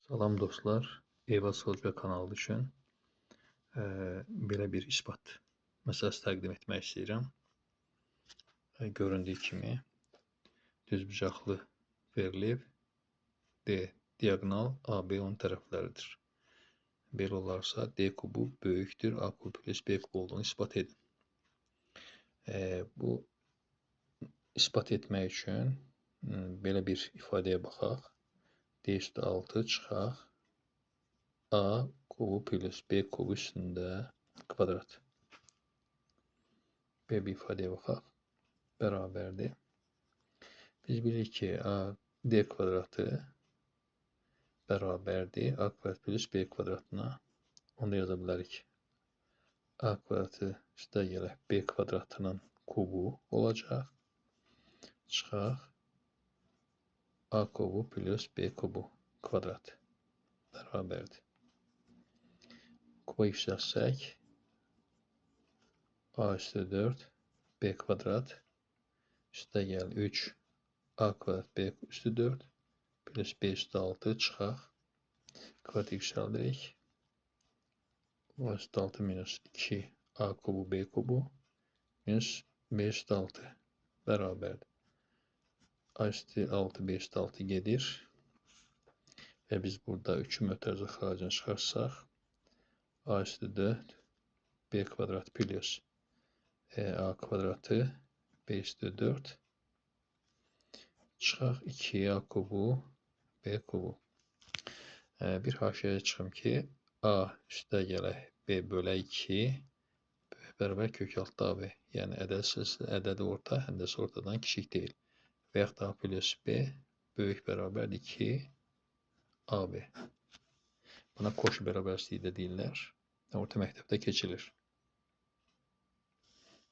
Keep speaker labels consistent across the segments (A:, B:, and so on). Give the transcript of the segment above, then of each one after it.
A: Salam dostlar, Eyvaz Hoca kanalı üçün belə bir isbat məsələsi təqdim etmək istəyirəm. Göründüyü kimi düzbucaqlı verilib, D diagonal AB onun tərəfləridir. Belə olarsa D kubu böyükdür A kubu plus B kubu olduğunu isbat edin. Bu isbat etmək üçün belə bir ifadəyə baxaq. D üstü 6 çıxaq. A kubu plus B kubu üstündə kvadrat. Belə bir ifadəyə baxaq. Bərabərdir. Biz bilirik ki, D kvadratı bərabərdir A kvadrat plus B kvadratına. Onu da yaza bilərik. A kvadratı üstə gələk B kvadratının kubu olacaq. Çıxaq. A kubu plus B kubu kvadrat bərabərdir. Kuba yüksəlsək, A üstü 4 B kvadrat üstə gəl 3 A kvadrat B üstü 4 plus B üstü 6 çıxaq. Kvadrat yüksəldirik. A üstü 6 minus 2 A kubu B kubu minus B üstü 6 bərabərdir. A üstü 6 B üstü 6 gedir. Və biz burada 3'ün ötərizə xaricini çıxarsaq, A üstü 4 B kvadrat plus A kvadratı B üstü 4 çıxaq 2A kubu B kubu. Bir haşiyəyə çıxım ki, A üstə gələk B bölə 2 bərabər kök altı AB. Yəni ədədi orta, həndəsi ortadan kiçik deyil. Və yaxud A plus B böyük bərabərdir 2 AB. Buna koşu bərabərsliyi də deyirlər. Orta məktəbdə keçilir.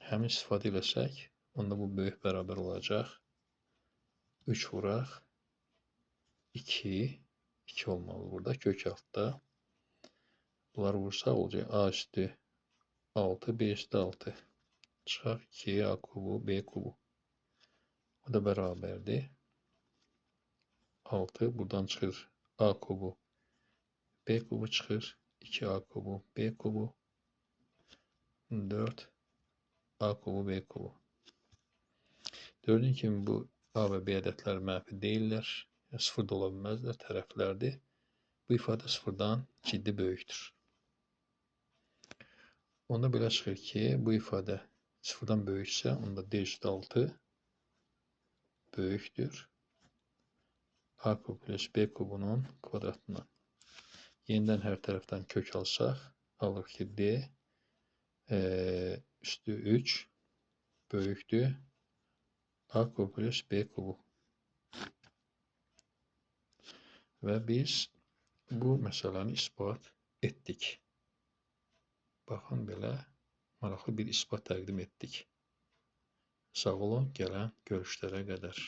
A: Həmin istifadə eləsək, onda bu böyük bərabər olacaq. 3 vuraq. 2 olmalı burada. Kök altda. Bunları vursaq olacaq. A üstü 6, B üstü 6. Çıxaq 2 A kubu, B kubu. O da bərabərdir. 6 buradan çıxır. A kubu, B kubu çıxır. 2A kubu, B kubu. 4 A kubu, B kubu. Gördüyün kimi bu A və B ədədləri mənfi deyirlər. Sıfır da ola bilməzlər, tərəflərdir. Bu ifadə sıfırdan ciddi böyükdür. Onda belə çıxır ki, bu ifadə sıfırdan böyüksə, onda D üstü 6 böyükdür. A kubu plus B kubunun kvadratından. Yenidən hər tərəfdən kök alsaq, alır ki, D üstü 3 böyükdür. A kubu plus B kubu. Və biz bu məsələni ispat etdik. Baxın, belə maraqlı bir ispat təqdim etdik. Sağ olun, gələn görüşlərə qədər.